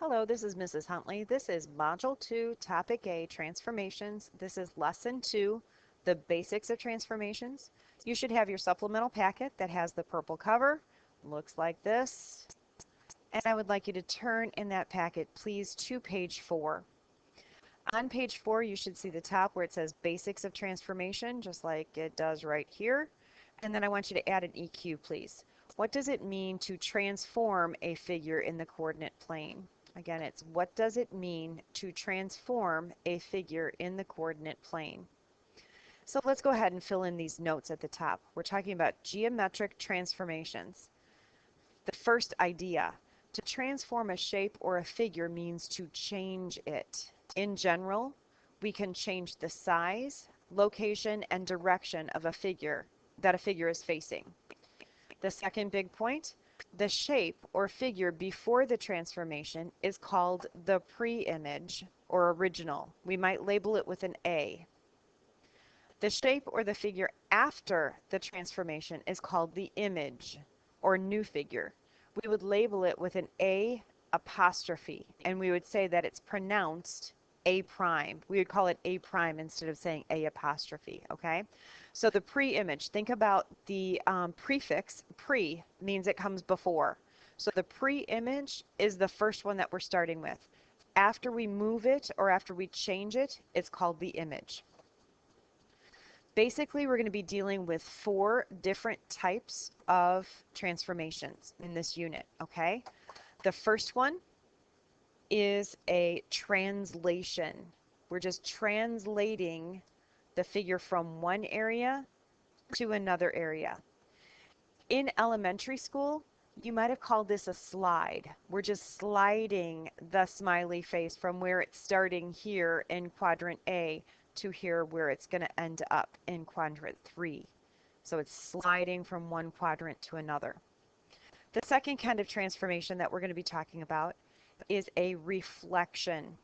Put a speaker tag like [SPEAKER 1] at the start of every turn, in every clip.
[SPEAKER 1] Hello, this is Mrs. Huntley. This is Module 2, Topic A, Transformations. This is Lesson 2, the Basics of Transformations. You should have your supplemental packet that has the purple cover. Looks like this. And I would like you to turn in that packet, please, to page 4. On page 4, you should see the top where it says Basics of Transformation, just like it does right here. And then I want you to add an EQ, please. What does it mean to transform a figure in the coordinate plane? Again, it's what does it mean to transform a figure in the coordinate plane? So let's go ahead and fill in these notes at the top. We're talking about geometric transformations. The first idea, to transform a shape or a figure means to change it. In general, we can change the size, location, and direction of a figure that a figure is facing. The second big point, the shape or figure before the transformation is called the pre-image or original. We might label it with an A. The shape or the figure after the transformation is called the image or new figure. We would label it with an A apostrophe, and we would say that it's pronounced A prime. We would call it A prime instead of saying A apostrophe, okay? So the pre-image, think about the prefix, pre means it comes before. So the pre-image is the first one that we're starting with. After we move it or after we change it, it's called the image. Basically, we're going to be dealing with 4 different types of transformations in this unit, okay? The first one is a translation. We're just translating the figure from one area to another area. In elementary school, you might have called this a slide. We're just sliding the smiley face from where it's starting here in quadrant A to here where it's going to end up in quadrant 3. So it's sliding from one quadrant to another. The second kind of transformation that we're going to be talking about is a reflection.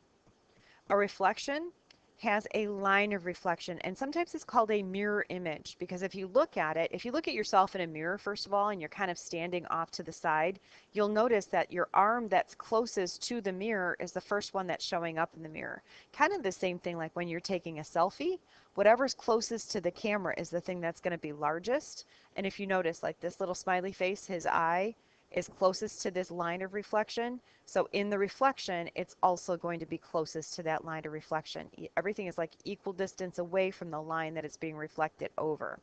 [SPEAKER 1] A reflection has a line of reflection, and sometimes it's called a mirror image, because if you look at it, if you look at yourself in a mirror, first of all, and you're kind of standing off to the side, you'll notice that your arm that's closest to the mirror is the first one that's showing up in the mirror. Kind of the same thing like when you're taking a selfie, whatever's closest to the camera is the thing that's going to be largest. And if you notice, like this little smiley face, his eye is closest to this line of reflection. So in the reflection, it's also going to be closest to that line of reflection. Everything is like equal distance away from the line that it's being reflected over.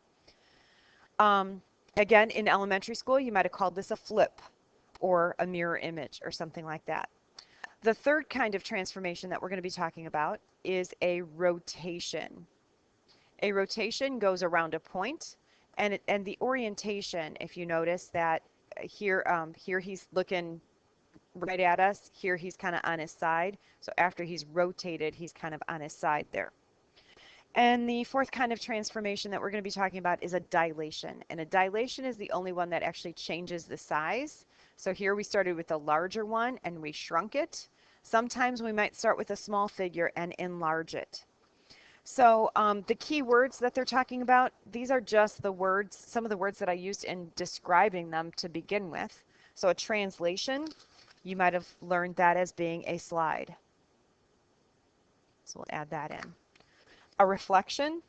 [SPEAKER 1] Again, in elementary school, you might have called this a flip or a mirror image or something like that. The third kind of transformation that we're going to be talking about is a rotation. A rotation goes around a point, and the orientation, if you notice that here he's looking right at us. Here he's kind of on his side. So after he's rotated, he's kind of on his side there. And the fourth kind of transformation that we're going to be talking about is a dilation. And a dilation is the only one that actually changes the size. So here we started with a larger one and we shrunk it. Sometimes we might start with a small figure and enlarge it. So the key words that they're talking about, these are just the words, some of the words that I used in describing them to begin with. So a translation, you might have learned that as being a slide. So we'll add that in. A reflection,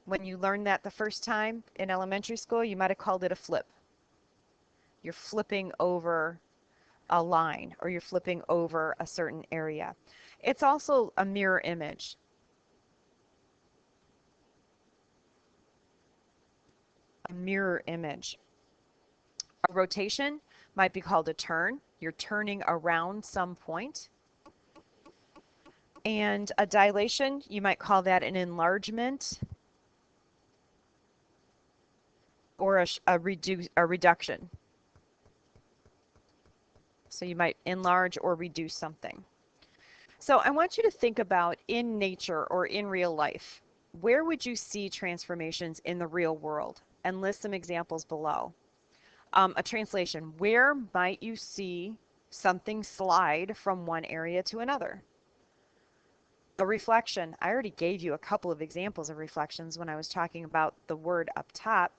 [SPEAKER 1] when you learned that the first time in elementary school, you might have called it a flip. You're flipping over a line or you're flipping over a certain area. It's also a mirror image. A mirror image. A rotation might be called a turn. You're turning around some point. And a dilation, you might call that an enlargement or a reduction. So you might enlarge or reduce something. So I want you to think about in nature or in real life, where would you see transformations in the real world? And list some examples below. A translation, where might you see something slide from one area to another? A reflection, I already gave you a couple of examples of reflections when I was talking about the word up top,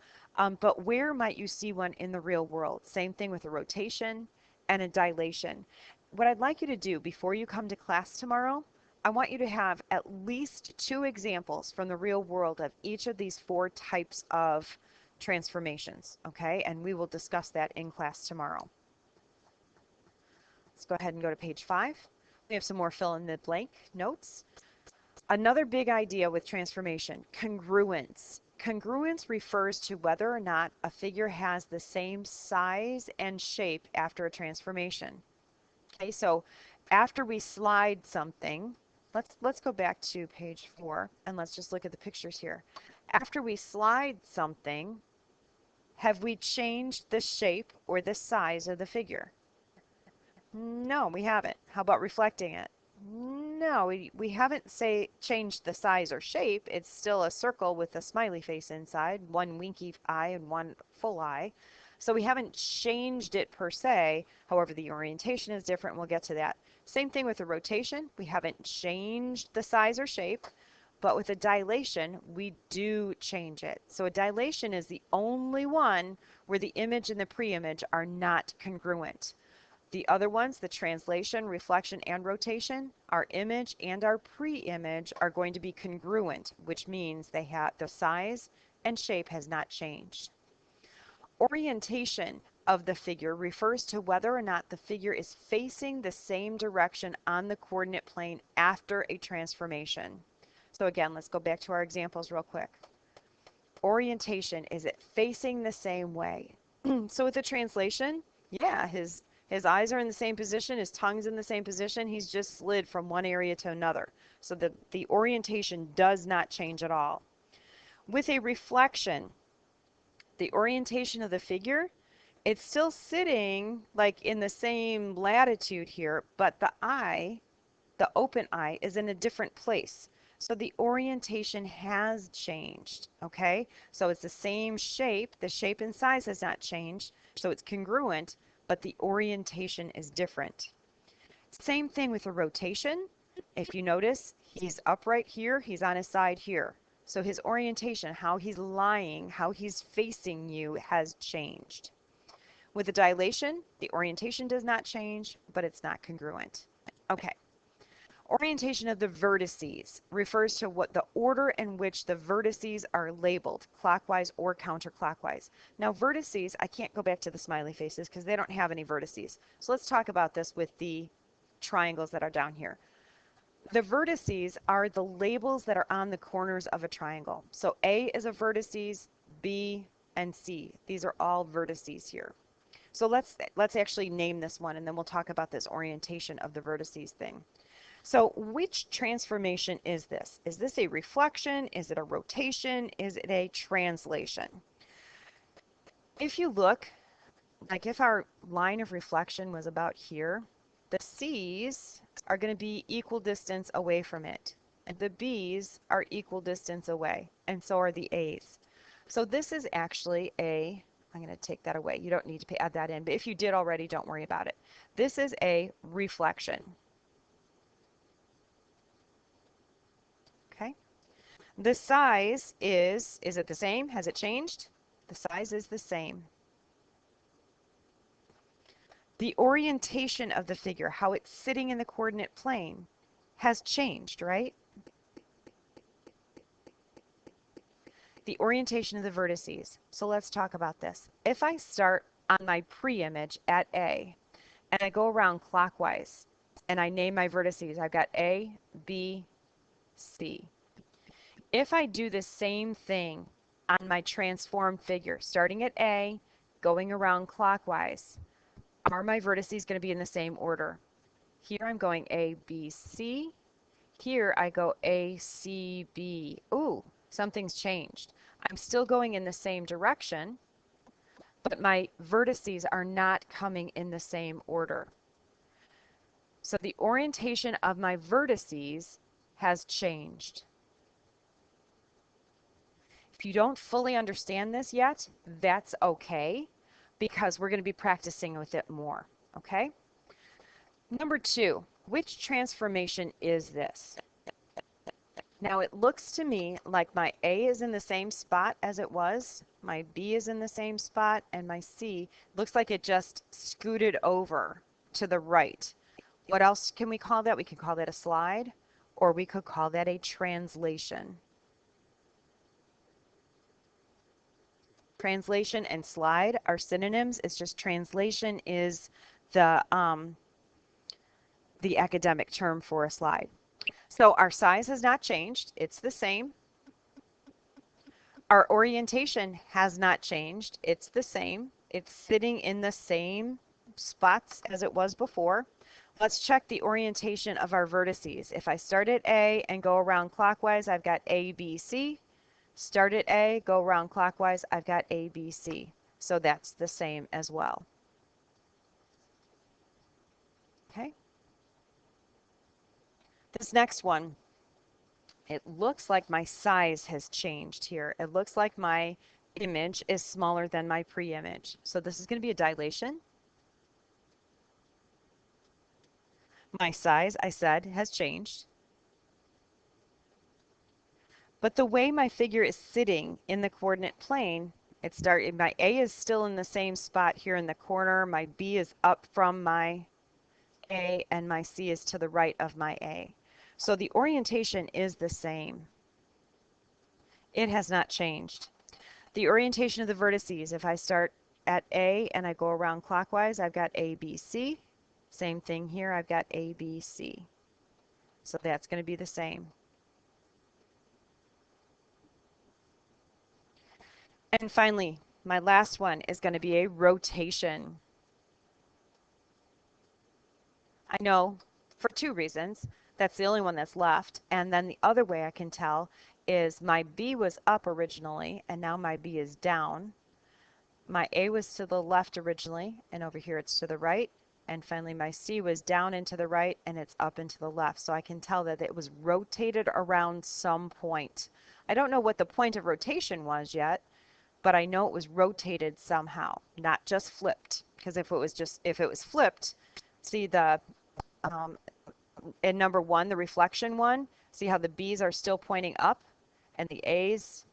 [SPEAKER 1] but where might you see one in the real world? Same thing with a rotation and a dilation. what I'd like you to do before you come to class tomorrow, I want you to have at least 2 examples from the real world of each of these 4 types of transformations, okay? And we will discuss that in class tomorrow. Let's go ahead and go to page 5. We have some more fill in the blank notes. Another big idea with transformation, congruence. Congruence refers to whether or not a figure has the same size and shape after a transformation. Okay, so after we slide something, let's go back to page 4 and let's just look at the pictures here. After we slide something, have we changed the shape or the size of the figure? No, we haven't. How about reflecting it? No, we haven't changed the size or shape. It's still a circle with a smiley face inside, one winky eye and one full eye. So we haven't changed it per se. However, the orientation is different. We'll get to that. Same thing with the rotation. We haven't changed the size or shape, but with a dilation, we do change it. So a dilation is the only one where the image and the pre-image are not congruent. The other ones, the translation, reflection, and rotation, our image and our pre-image are going to be congruent, which means they have the size and shape has not changed. Orientation of the figure refers to whether or not the figure is facing the same direction on the coordinate plane after a transformation. So again, let's go back to our examples real quick. Orientation, is it facing the same way? So with the translation, yeah, his eyes are in the same position, his tongue's in the same position, he's just slid from one area to another. So the orientation does not change at all. With a reflection, the orientation of the figure, it's still sitting like in the same latitude here, but the eye, the open eye, is in a different place. So the orientation has changed, okay? So it's the same shape, the shape and size has not changed, so it's congruent, but the orientation is different. Same thing with the rotation. If you notice, he's upright here, he's on his side here. So his orientation, how he's lying, how he's facing you has changed. With the dilation, the orientation does not change, but it's not congruent. Okay. Orientation of the vertices refers to what the order in which the vertices are labeled, clockwise or counterclockwise. Now vertices, I can't go back to the smiley faces because they don't have any vertices. So let's talk about this with the triangles that are down here. The vertices are the labels that are on the corners of a triangle. So A is a vertices, B and C. These are all vertices here. So let's actually name this one and then we'll talk about this orientation of the vertices thing. So which transformation is this? Is this a reflection? Is it a rotation? Is it a translation? If you look, like if our line of reflection was about here, the C's are going to be equal distance away from it. And the B's are equal distance away, and so are the A's. So this is actually I'm going to take that away. You don't need to add that in, but if you did already, don't worry about it. This is a reflection. Okay. The size is it the same? Has it changed? The size is the same. The orientation of the figure, how it's sitting in the coordinate plane, has changed, right? The orientation of the vertices. So let's talk about this. If I start on my pre-image at A, and I go around clockwise, and I name my vertices, I've got A, B, C. If I do the same thing on my transformed figure, starting at A, going around clockwise, are my vertices going to be in the same order? Here I'm going A, B, C. Here I go A, C, B. Ooh, something's changed. I'm still going in the same direction, but my vertices are not coming in the same order. So the orientation of my vertices has changed. If you don't fully understand this yet, that's okay, because we're going to be practicing with it more, okay? Number 2, which transformation is this? Now it looks to me like my A is in the same spot as it was, my B is in the same spot, and my C looks like it just scooted over to the right. What else can we call that? We could call that a slide, or we could call that a translation. Translation and slide are synonyms. It's just translation is the academic term for a slide. So our size has not changed. It's the same. Our orientation has not changed. It's the same. It's sitting in the same spots as it was before. Let's check the orientation of our vertices. If I start at A and go around clockwise, I've got A, B, C. Start at A, go around clockwise, I've got A, B, C. So that's the same as well. Okay. This next one, it looks like my size has changed here. It looks like my image is smaller than my pre-image. So this is going to be a dilation. My size, I said, has changed. But the way my figure is sitting in the coordinate plane, my A is still in the same spot here in the corner. My B is up from my A, and my C is to the right of my A. So the orientation is the same. It has not changed. The orientation of the vertices, if I start at A and I go around clockwise, I've got A, B, C. Same thing here, I've got A, B, C. So that's going to be the same. And finally, my last one is going to be a rotation. I know for two reasons. That's the only one that's left. And then the other way I can tell is my B was up originally, and now my B is down. My A was to the left originally, and over here it's to the right. And finally my C was down and to the right, and it's up and to the left. So I can tell that it was rotated around some point. I don't know what the point of rotation was yet, but I know it was rotated somehow, not just flipped. Because if it was flipped, see the in number one, the reflection one, see how the B's are still pointing up and the A's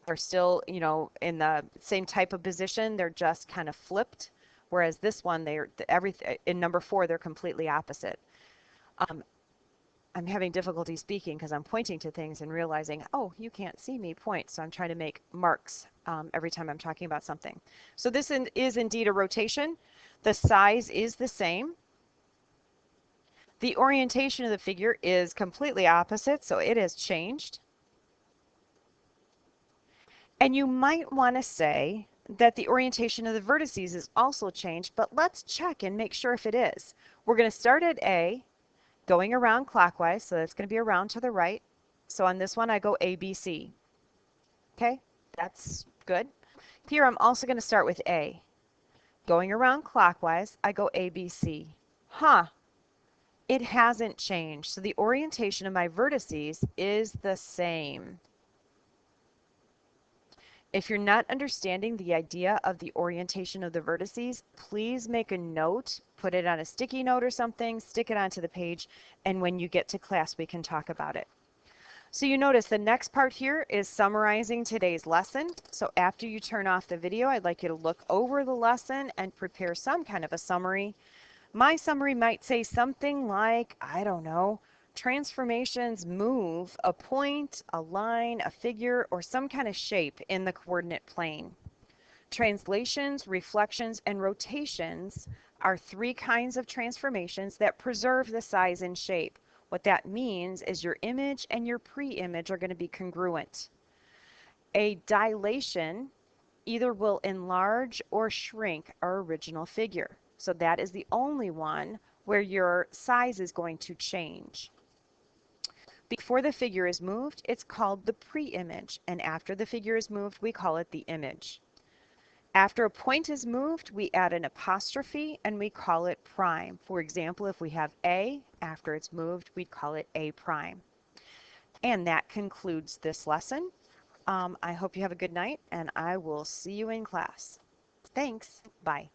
[SPEAKER 1] are still, you know, in the same type of position. They're just kind of flipped. Whereas this one, in number four, they're completely opposite. I'm having difficulty speaking because I'm pointing to things and realizing, oh, you can't see me point. So I'm trying to make marks every time I'm talking about something. So this is indeed a rotation. The size is the same. The orientation of the figure is completely opposite, so it has changed. And you might want to say that the orientation of the vertices is also changed, but let's check and make sure if it is. We're going to start at A, going around clockwise, so that's going to be around to the right. So on this one, I go A, B, C. Okay, that's good. Here, I'm also going to start with A. Going around clockwise, I go A, B, C. Huh. It hasn't changed. So the orientation of my vertices is the same. If you're not understanding the idea of the orientation of the vertices, please make a note, put it on a sticky note or something, stick it onto the page, and when you get to class, we can talk about it. So you notice the next part here is summarizing today's lesson. So after you turn off the video, I'd like you to look over the lesson and prepare some kind of a summary. My summary might say something like, I don't know, transformations move a point, a line, a figure, or some kind of shape in the coordinate plane. Translations, reflections, and rotations are three kinds of transformations that preserve the size and shape. What that means is your image and your pre-image are going to be congruent. A dilation either will enlarge or shrink our original figure. So that is the only one where your size is going to change. Before the figure is moved, it's called the pre-image, and after the figure is moved, we call it the image. After a point is moved, we add an apostrophe and we call it prime. For example, if we have A, after it's moved, we call it A prime. And that concludes this lesson. I hope you have a good night, and I will see you in class. Thanks. Bye.